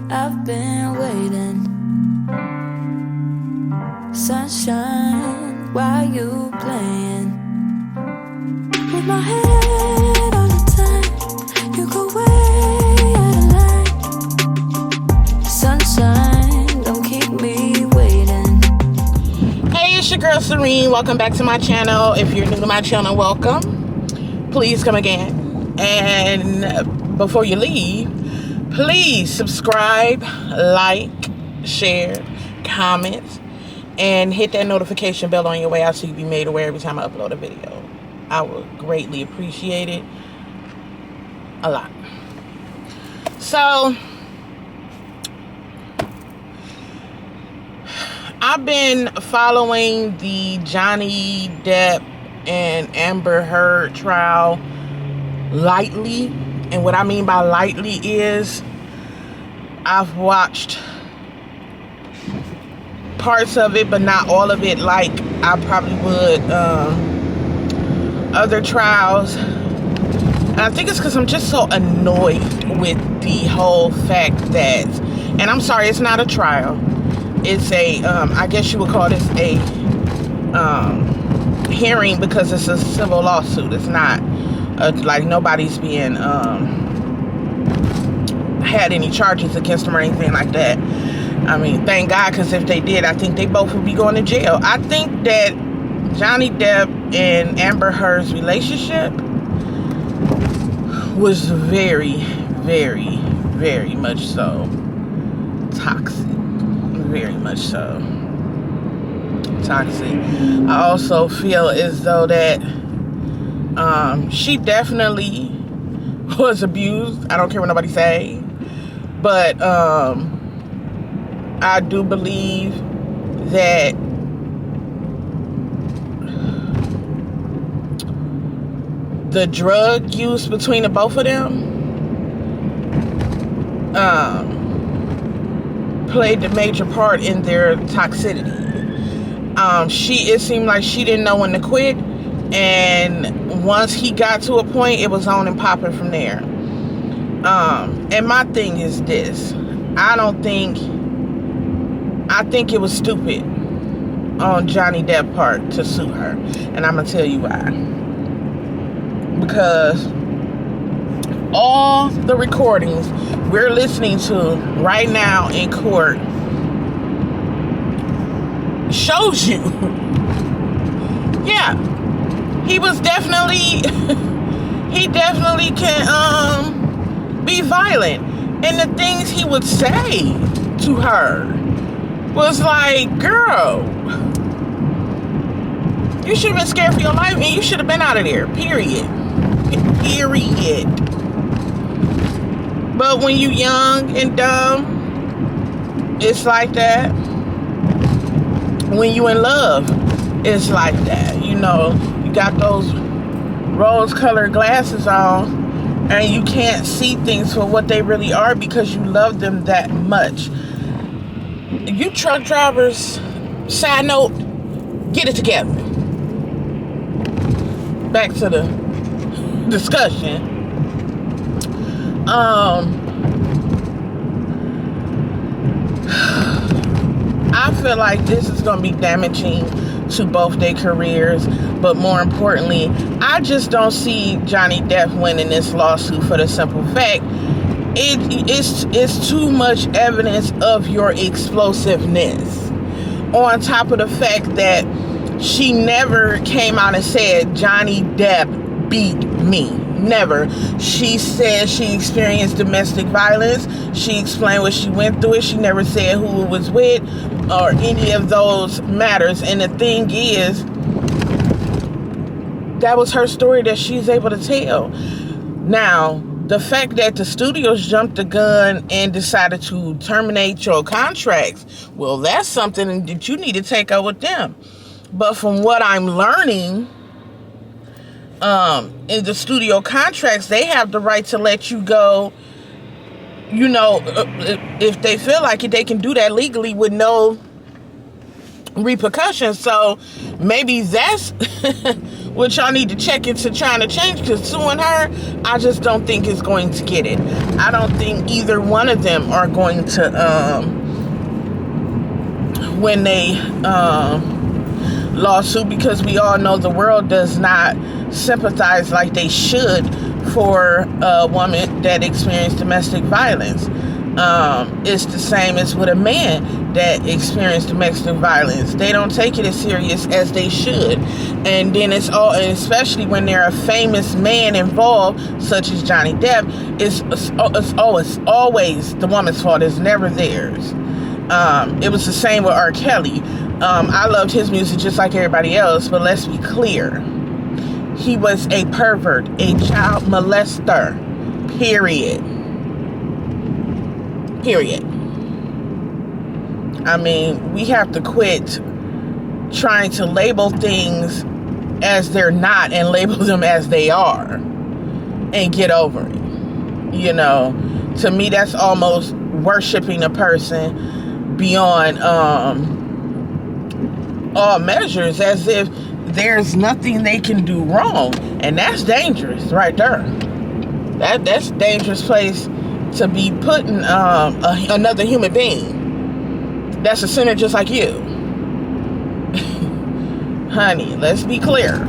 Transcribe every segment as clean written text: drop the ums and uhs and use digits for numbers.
I've been waiting. Sunshine, why you playing? With my head on the time, you go way out of line. Sunshine, don't keep me waiting. Hey, it's your girl Serene. Welcome back to my channel. If you're new to my channel, welcome. Please come again. And before you leave, please subscribe, like, share, comment, and hit that notification bell on your way out so you'll be made aware every time I upload a video. I would greatly appreciate it a lot. So, I've been following the Johnny Depp and Amber Heard trial lightly. And what I mean by lightly is I've watched parts of it, but not all of it like I probably would other trials. And I think it's because I'm just so annoyed with the whole fact that, and I'm sorry, it's not a trial. It's a, I guess you would call this a hearing because it's a civil lawsuit. It's not like nobody's being had any charges against them or anything like that. I mean, thank God, because if they did, I think they both would be going to jail. I think that Johnny Depp and Amber Heard's relationship was very, very, very much so toxic. Very much so toxic. I also feel as though that she definitely was abused. I don't care what nobody say, but I do believe that the drug use between the both of them played the major part in their toxicity. It seemed like she didn't know when to quit, and once he got to a point, it was on and popping from there. And my thing is this: I think it was stupid on Johnny Depp's part to sue her, and I'm gonna tell you why. Because all the recordings we're listening to right now in court shows you, yeah, he was definitely, he definitely can be violent, and the things he would say to her was like, girl, you should have been scared for your life, and you should have been out of there, period. But when you young and dumb, it's like that. When you in love, it's like that. You know, you got those rose-colored glasses on, and you can't see things for what they really are because you love them that much. You truck drivers, side note, get it together. Back to the discussion. I feel like this is going to be damaging to both their careers, but more importantly, I just don't see Johnny Depp winning this lawsuit for the simple fact it's too much evidence of your explosiveness, on top of the fact that she never came out and said Johnny Depp beat me. Never. She said she experienced domestic violence. She explained what she went through it. She never said who it was with or any of those matters. And the thing is, that was her story that she's able to tell. Now, the fact that the studios jumped the gun and decided to terminate your contracts, well, that's something that you need to take up with them. But from what I'm learning, in the studio contracts, they have the right to let you go. You know, if they feel like it, they can do that legally with no repercussions. So maybe that's which y'all need to check into trying to change, because suing her, I just don't think is going to get it. I don't think either one of them are going to win a lawsuit, because we all know the world does not sympathize like they should for a woman that experienced domestic violence. It's the same as with a man that experienced domestic violence. They don't take it as serious as they should. And then it's all, especially when they're a famous man involved, such as Johnny Depp, it's always the woman's fault. It's never theirs. It was the same with R. Kelly. I loved his music just like everybody else, but let's be clear. He was a pervert, a child molester. Period. I mean, we have to quit trying to label things as they're not and label them as they are and get over it. You know, to me, that's almost worshiping a person beyond all measures, as if there's nothing they can do wrong. And that's dangerous right there. That's a dangerous place to be putting another human being that's a sinner just like you. Honey, let's be clear.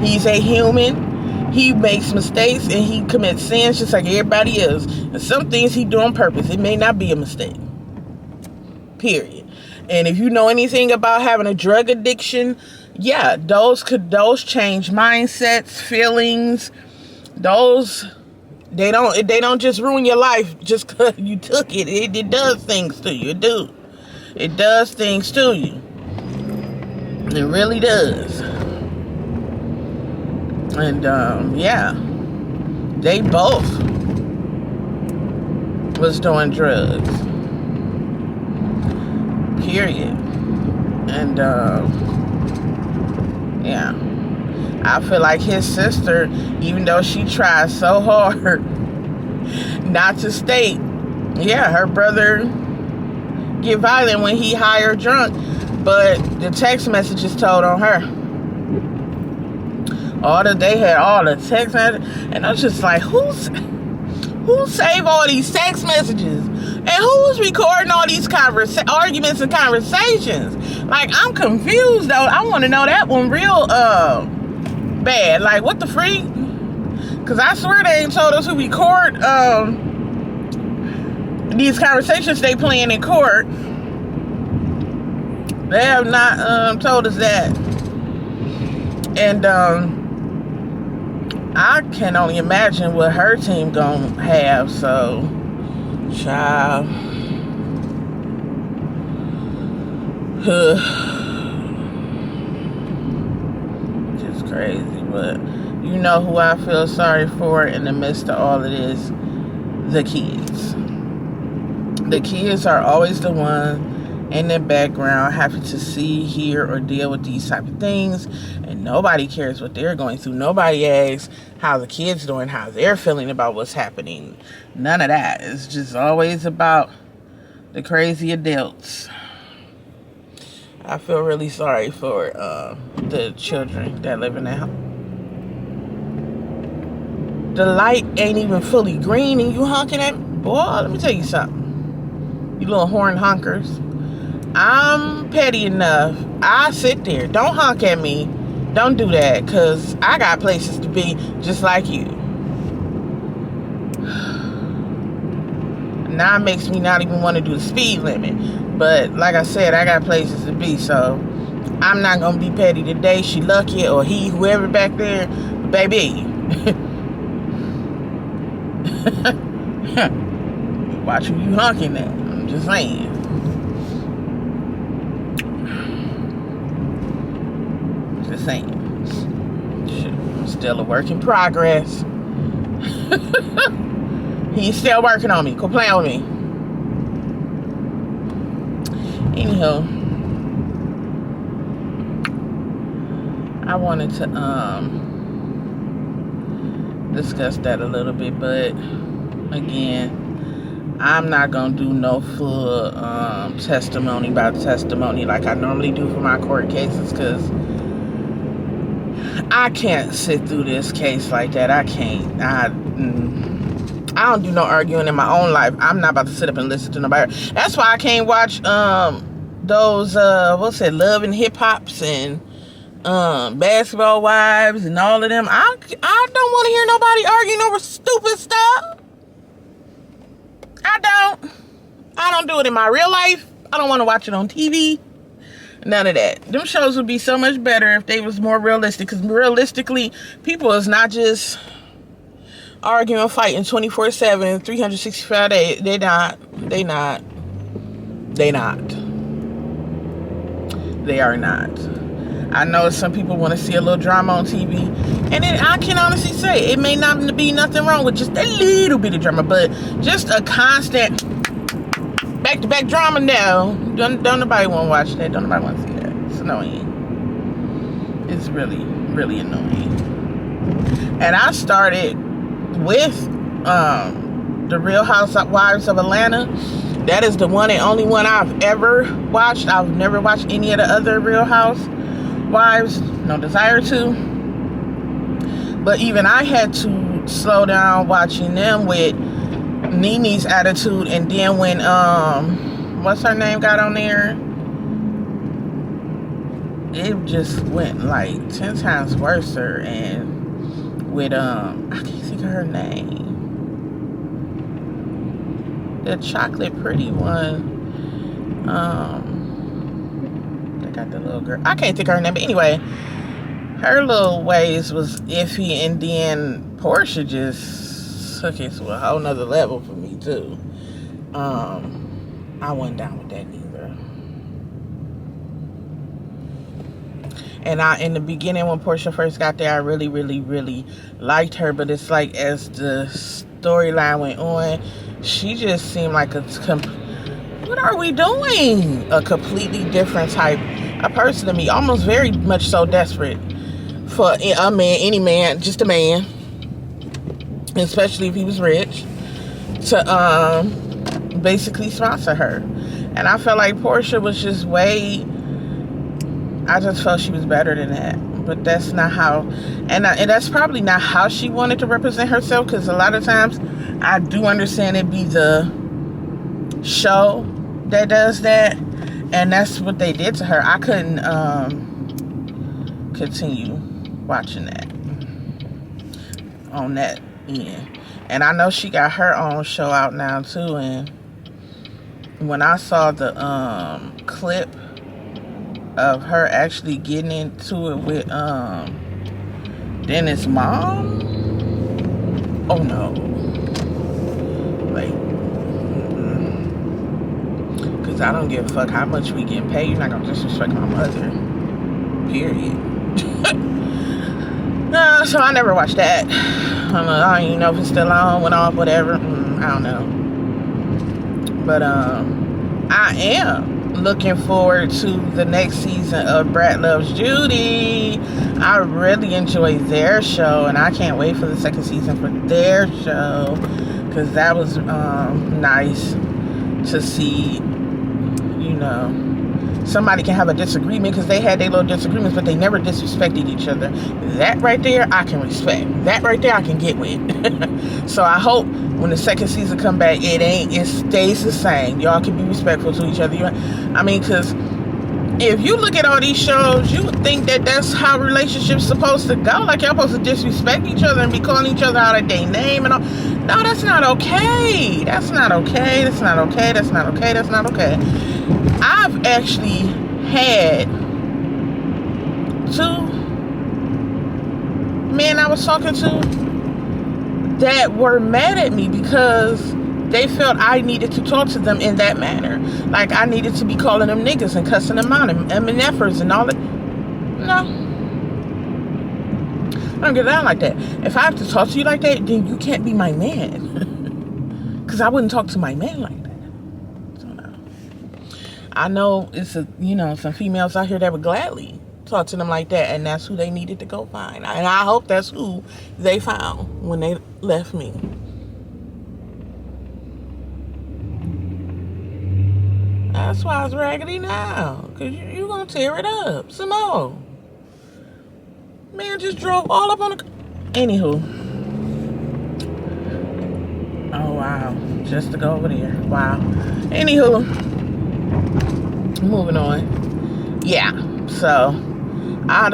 He's a human. He makes mistakes and he commits sins just like everybody else. And some things he do on purpose. It may not be a mistake. Period. And if you know anything about having a drug addiction, yeah, those change mindsets, feelings. They don't just ruin your life just because you took it. It does things to you. It does things to you. It really does. And yeah, they both was doing drugs. Period. And yeah, I feel like his sister, even though she tried so hard not to state, yeah, her brother get violent when he high or drunk, but the text messages told on her. They had all the text messages, and I was just like, who saved all these text messages? And who's recording all these arguments and conversations? Like, I'm confused though. I want to know that one real bad. Like, what the freak? Because I swear they ain't told us who record these conversations they playing in court. They have not told us that. And I can only imagine what her team gonna have. So, child, just crazy. But you know who I feel sorry for in the midst of all of this? The kids. The kids are always the one in the background having to see, hear, or deal with these type of things, and nobody cares what they're going through. Nobody asks how the kids doing, how they're feeling about what's happening. None of that. It's just always about the crazy adults. I feel really sorry for the children that live in that house. The light ain't even fully green and you honking at me. Boy, let me tell you something. You little horn honkers. I'm petty enough. I sit there. Don't honk at me. Don't do that, because I got places to be just like you. Now it makes me not even want to do the speed limit. But like I said, I got places to be, so I'm not going to be petty today. She lucky, or he, whoever back there, baby. Watch who you honking at. I'm just saying. Just saying. Shit, I'm still a work in progress. He's still working on me. Quit playing with me. Anyhow, I wanted to discuss that a little bit, but again, I'm not gonna do no full testimony by testimony like I normally do for my court cases, because I can't sit through this case like that. I can't. I don't do no arguing in my own life. I'm not about to sit up and listen to nobody. That's why I can't watch those what's it, Love and Hip Hops and Basketball Wives and all of them. I don't want to hear nobody arguing over stupid stuff. I don't do it in my real life. I don't want to watch it on TV. None of that. Them shows would be so much better if they was more realistic, because realistically, people is not just arguing, fighting 24/7, 365 days. They are not. I know some people want to see a little drama on TV, and then I can honestly say it may not be nothing wrong with just a little bit of drama, but just a constant back-to-back drama. No, don't nobody want to watch that. Don't nobody want to see that. It's annoying. It's really, really annoying. And I started with the Real Housewives of Atlanta. That is the one and only one I've ever watched. I've never watched any of the other Real Housewives. No desire to. But even I had to slow down watching them with Nene's attitude, and then when what's her name got on there, it just went like 10 times worse. And with I can't think of her name, the chocolate pretty one, they got the little girl, I can't think of her name, but anyway, her little ways was iffy, and then Portia just took it to a whole nother level for me too. I wasn't down with that either. And in the beginning, when Portia first got there, I really, really, really liked her. But it's like as the storyline went on, she just seemed like what are we doing? A completely different type of person to me. Almost very much so desperate for a man, any man, just a man, especially if he was rich, to basically sponsor her. And I felt like Portia was just I just felt she was better than that. But that's not how, and that's probably not how she wanted to represent herself, because a lot of times I do understand it be the show that does that, and that's what they did to her. I couldn't continue watching that on that end. And I know she got her own show out now too, and when I saw the clip of her actually getting into it with Dennis' mom, oh no, like, because I don't give a fuck how much we get paid. You're not gonna disrespect my mother, period. No, so I never watched that. I don't even know if it's still on, went off, whatever. I don't know. But I am looking forward to the next season of Brat Loves Judy. I really enjoyed their show, and I can't wait for the second season for their show, because that was nice to see, you know, somebody can have a disagreement, because they had their little disagreements, but they never disrespected each other. That right there, I can respect. That right there, I can get with. So I hope when the second season come back, it stays the same. Y'all can be respectful to each other. I mean, because if you look at all these shows, you would think that that's how relationships supposed to go. Like, y'all supposed to disrespect each other and be calling each other out of their name and all. No, that's not okay. That's not okay. That's not okay. That's not okay. That's not okay. I've actually had 2 men I was talking to that were mad at me because they felt I needed to talk to them in that manner. Like, I needed to be calling them niggas and cussing them out and MNFers and all that. No. I don't get down like that. If I have to talk to you like that, then you can't be my man. Because I wouldn't talk to my man like that. So, no. I know it's some females out here that would gladly talk to them like that, and that's who they needed to go find. And I hope that's who they found when they left me. That's why it's raggedy now, because you're going to tear it up some more. Man just drove all up on the... Anywho. Oh, wow. Just to go over there. Wow. Anywho. Moving on. Yeah. So, I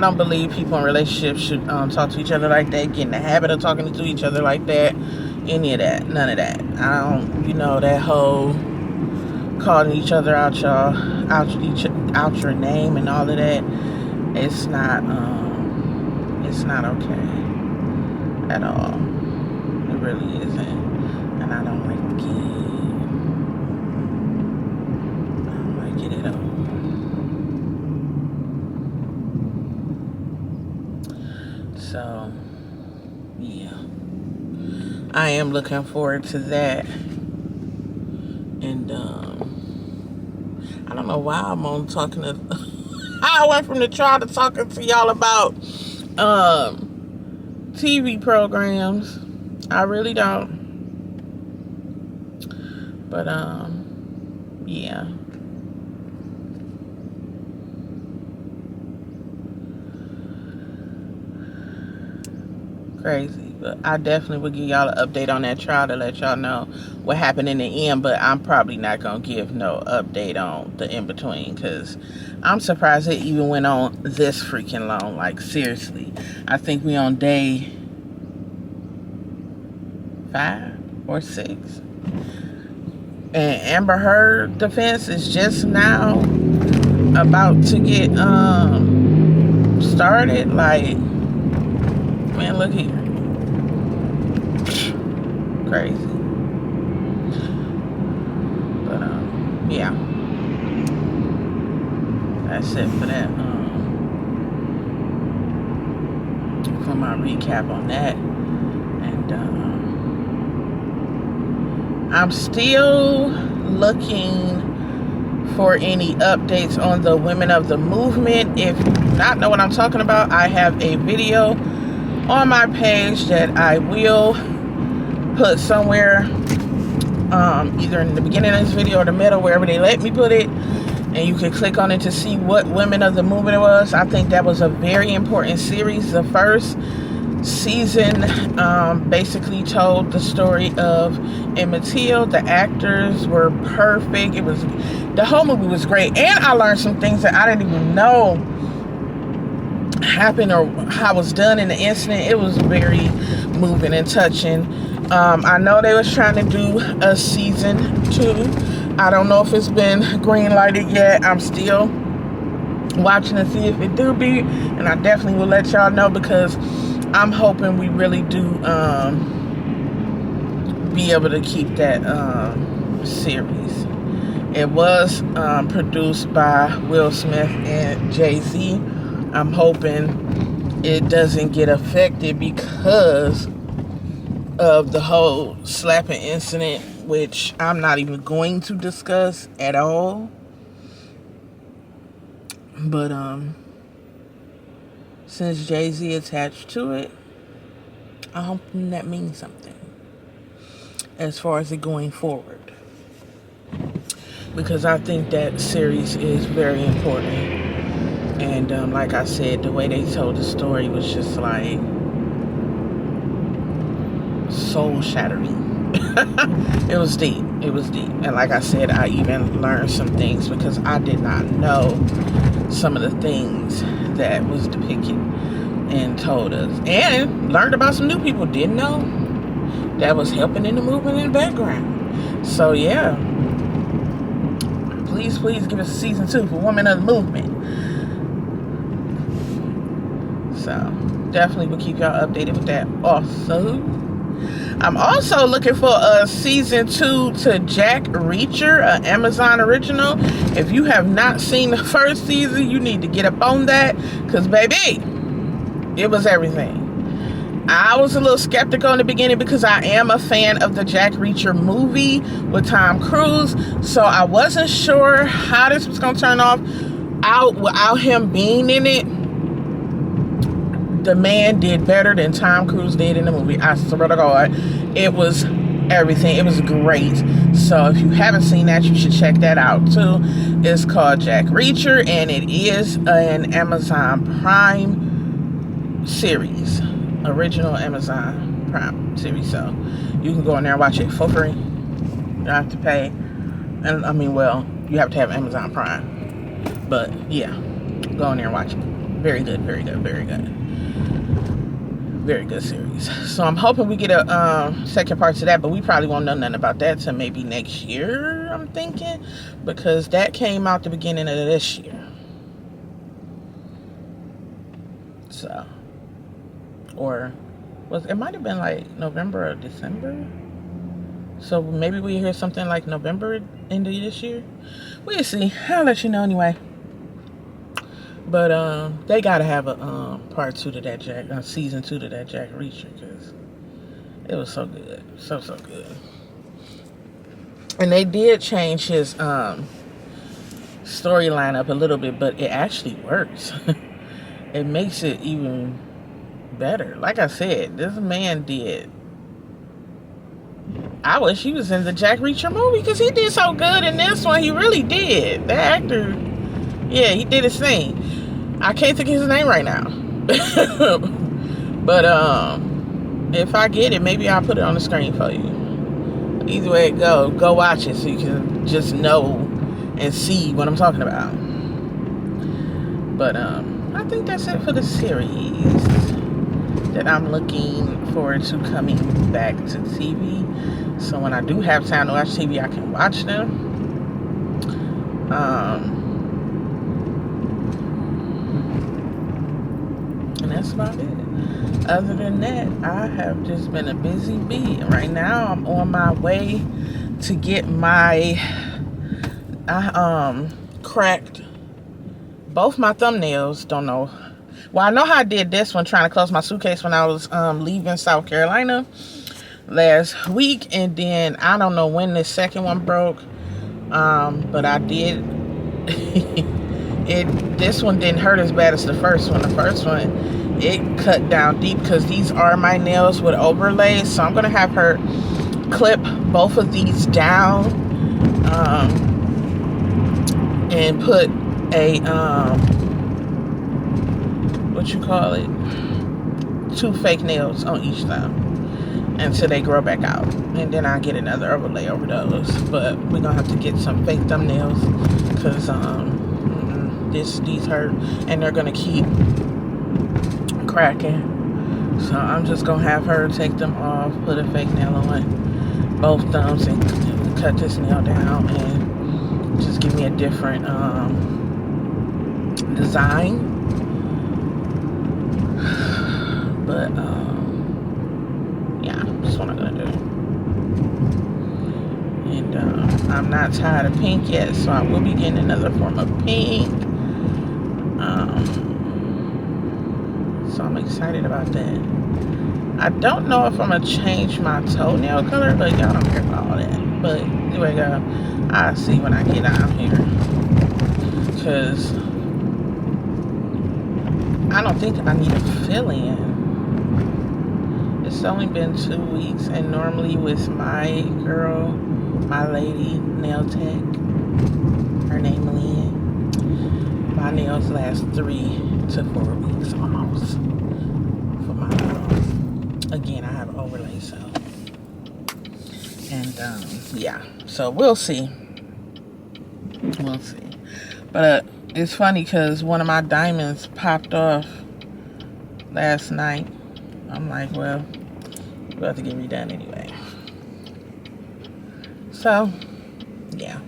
don't believe people in relationships should talk to each other like that, get in the habit of talking to each other like that, any of that, none of that. I don't, that whole calling each other out your name and all of that. It's not okay at all. It really isn't, and I don't like it at all. So, yeah. I am looking forward to that. And, I don't know why I'm on talking to... I went from the trial to talking to y'all about, TV programs. I really don't. But, yeah. Crazy. But I definitely would give y'all an update on that trial to let y'all know what happened in the end, but I'm probably not gonna give no update on the in-between, because I'm surprised it even went on this freaking long. Like, seriously. I think we on day 5 or 6. And Amber Heard defense is just now about to get started. Like, man, look here. Crazy. But yeah. That's it for that. For my recap on that. And I'm still looking for any updates on the women of the movement. If you do not know what I'm talking about, I have a video on my page that I will put somewhere, either in the beginning of this video or the middle, wherever they let me put it, and you can click on it to see what women of the movement it was. I think that was a very important series. The first season basically told the story of Emmett Till. The actors were perfect. The whole movie was great, and I learned some things that I didn't even know happened or how it was done in the incident. It was very moving and touching. I know they was trying to do a season 2. I don't know if it's been green lighted yet. I'm still watching to see if it do be, and I definitely will let y'all know, because I'm hoping we really do be able to keep that series. It was produced by Will Smith and Jay-Z. I'm hoping it doesn't get affected because of the whole slapping incident, which I'm not even going to discuss at all. But since Jay-Z attached to it, I'm hoping that means something as far as it going forward, because I think that series is very important. And like I said, the way they told the story was just like soul shattering. It was deep. And like I said, I even learned some things because I did not know some of the things that was depicted and told us, and learned about some new people didn't know that was helping in the movement in the background. So yeah, please give us season 2 for Women of the Movement. So definitely will keep y'all updated with that also. I'm also looking for a season 2 to Jack Reacher, an Amazon original. If you have not seen the first season, you need to get up on that, because baby, it was everything. I was a little skeptical in the beginning because I am a fan of the Jack Reacher movie with Tom Cruise, so I wasn't sure how this was going to turn out without him being in it. The man did better than Tom Cruise did in the movie. I swear to God, it was everything. It was great. So if you haven't seen that, you should check that out too. It's called Jack Reacher, and it is an Amazon Prime series, original Amazon Prime series. So you can go in there and watch it for free. You don't have to pay. And I mean, well, you have to have Amazon Prime, but yeah, go in there and watch it. Very good, very good, very good. Very good series. So I'm hoping we get a second part to that, but we probably won't know nothing about that till maybe next year, I'm thinking, because that came out the beginning of this year. So, or it might have been like November or December. So maybe we hear something like November end of this year. We'll see. I'll let you know anyway. But they gotta have a part 2 to that season 2 to that Jack Reacher, because it was so good, so good. And they did change his storyline up a little bit, but it actually works. It makes it even better. Like I said, this man did. I wish he was in the Jack Reacher movie, because he did so good in this one. He really did. The actor, yeah, he did his thing. I can't think of his name right now. But if I get it, maybe I'll put it on the screen for you. Either way it go watch it so you can just know and see what I'm talking about. But I think that's it for the series that I'm looking forward to coming back to TV. So when I do have time to watch TV, I can watch them. And that's about it. Other than that, I have just been a busy bee. Right now, I'm on my way to get I cracked both my thumbnails. Don't know. Well, I know how I did this one, trying to close my suitcase when I was leaving South Carolina last week. And then I don't know when the second one broke. But I did. This one didn't hurt as bad as the first one. The first one, it cut down deep, because these are my nails with overlays. So I'm gonna have her clip both of these down and put a what you call it, 2 fake nails on each thumb until they grow back out, and then I'll get another overlay over those. But we're gonna have to get some fake thumbnails, because these hurt and they're gonna keep cracking. So I'm just gonna have her take them off, put a fake nail on both thumbs, and cut this nail down, and just give me a different design. But yeah, that's what I'm gonna do. And I'm not tired of pink yet, so I will be getting another form of pink. So I'm excited about that. I don't know if I'm gonna change my toenail color, but y'all don't care about all that. But anyway, y'all, I'll see when I get out here, because I don't think I need a fill-in. It's only been 2 weeks, and normally with my girl, my lady nail tech, her name Lynn, my nails last 3 to 4 weeks almost for my nails. Again, I have overlay, so, and yeah, so we'll see. But it's funny, because one of my diamonds popped off last night. I'm like, well, we'll have to get redone anyway. So, yeah.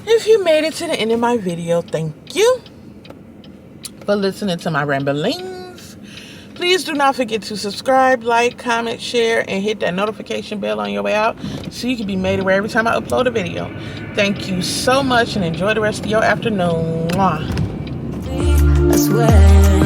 If you made it to the end of my video, thank you for listening to my ramblings. Please do not forget to subscribe, like, comment, share, and hit that notification bell on your way out so you can be made aware every time I upload a video. Thank you so much, and enjoy the rest of your afternoon. Mwah. I swear.